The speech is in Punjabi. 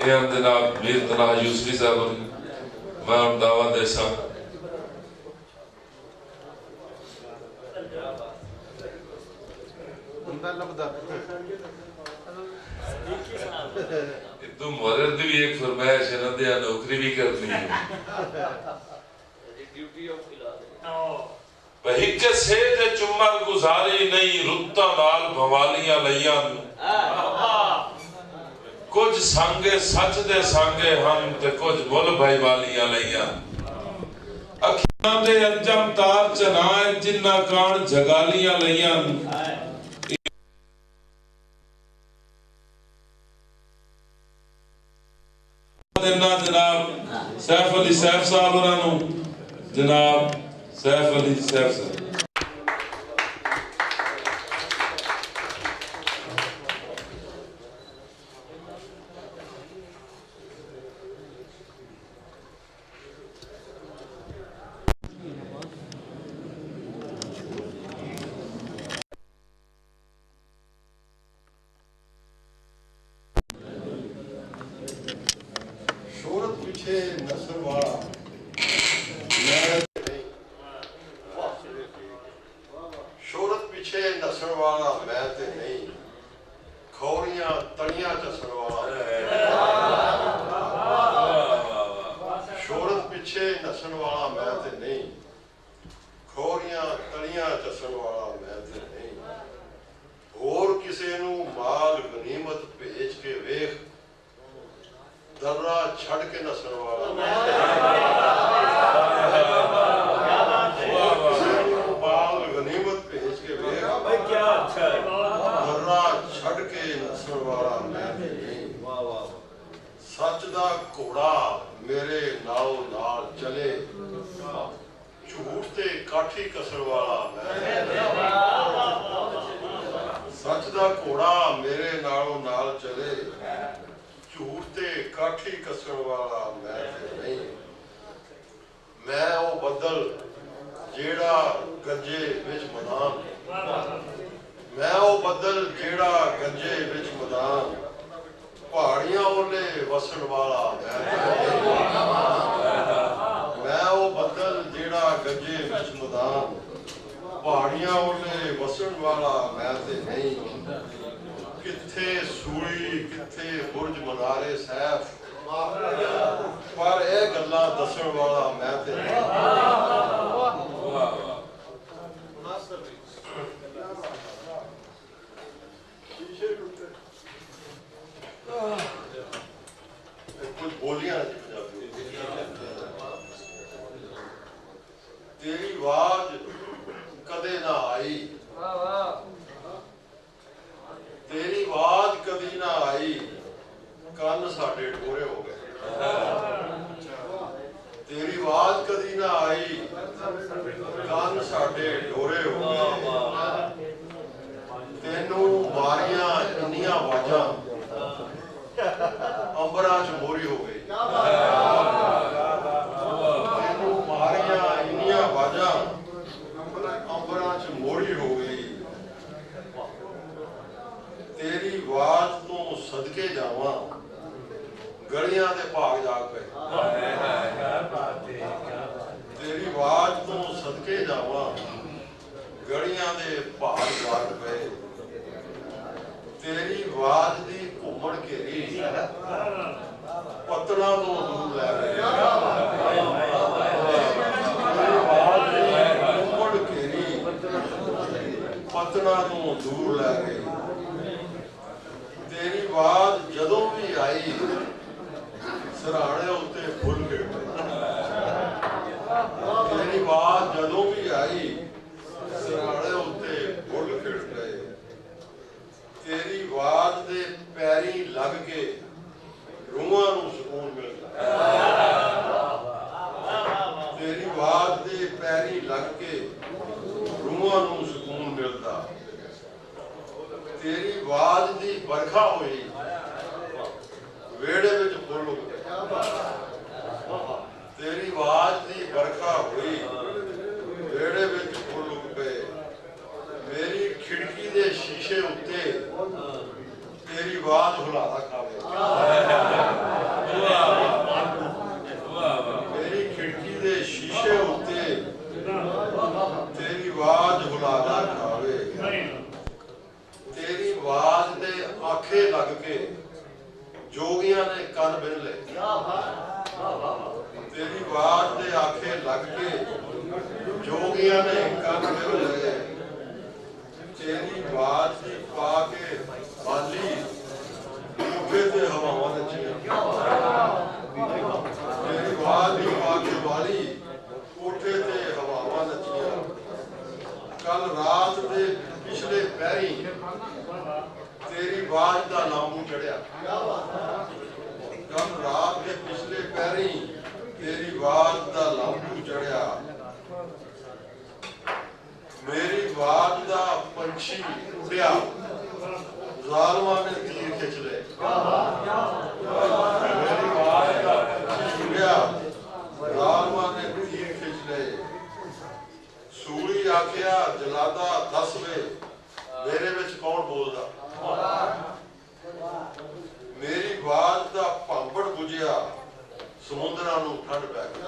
ਇਹ ਜਨਾਬ ਮੀਰ ਤਨਹਾ ਯੂਸਫੀ ਸਾਹਿਬ मैं दावत देसा तुम मदद भी एक फरमाइश है ना दिया नौकरी भी करनी है हिक से ते चुम्मल गुजारी नहीं रुत्ता नाल भवालियां लईयां कुछ सांगे सच दे सांगे हम ते कुछ बुल भाई वालियां लईयां अखियां दे अंजम तार चनाए जिन्ना कान जगालियां लईयां जनाब सैफ अली सैफ साहब उन्होंने जनाब सैफ अली सैफ साहब शीशे उत्ते तेरी आवाज हुलारा खावे ਜੋਗੀਆਂ ਨੇ ਕੰਨ ਬਿੰਨ ਲਏ। ਤੇਰੀ ਆਵਾਜ਼ ਦੇ ਆਖੇ ਲੱਗ ਕੇ ਜੋਗੀਆਂ ਨੇ ਕੰਨ ਬਿੰਨ ਲਏ। ਤੇਰੀ ਆਵਾਜ਼ ਦੀ ਪਾ ਕੇ ਬਾਲੀ ਕੋਠੇ ਤੇ ਹਵਾਵਾਂ ਨੱਚੀਆਂ। ਤੇਰੀ ਆਵਾਜ਼ ਦੀ ਪਾ ਕੇ ਬਾਲੀ ਕੋਠੇ ਤੇ ਹਵਾਵਾਂ ਨੱਚੀਆਂ। ਕੱਲ ਰਾਤ ਦੇ ਪਿਛਲੇ ਪਹਿਰੀ ਤੇਰੀ ਆਵਾਜ਼ ਦਾ ਲਾਮੂ ਚੜਿਆ। ਕੱਲ ਰਾਤ ਦੇ ਪਿਛਲੇ ਪਹਿਰੀ ਤੇਰੀ ਆਵਾਜ਼ ਦਾ ਲਾਮੂ ਚੜਿਆ। ਮੇਰੀ ਆਵਾਜ਼ ਦਾ ਪੰਛੀ ਉੱਡਿਆ, ਜ਼ਾਲਮਾਂ ਨੇ ਤੀਰ ਖਿੱਚ ਲਏ। ਮੇਰੀ ਆਵਾਜ਼ ਦਾ ਪੰਛੀ ਉੱਡਿਆ, ਜ਼ਾਲਮਾਂ ਨੇ ਤੀਰ ਖਿੱਚ ਲਏ। ਸੂਲੀ ਆਖਿਆ ਜਲਾਦਾ ਦੱਸ ਵੇ ਮੇਰੇ ਵਿੱਚ ਕੌਣ ਬੋਲਦਾ। ਮੇਰੀ ਆਵਾਜ਼ ਦਾ ਭਾਂਬੜ ਬੁਝਿਆ, ਸਮੁੰਦਰਾਂ ਨੂੰ ਠੰਡ ਪੈ ਗਈ।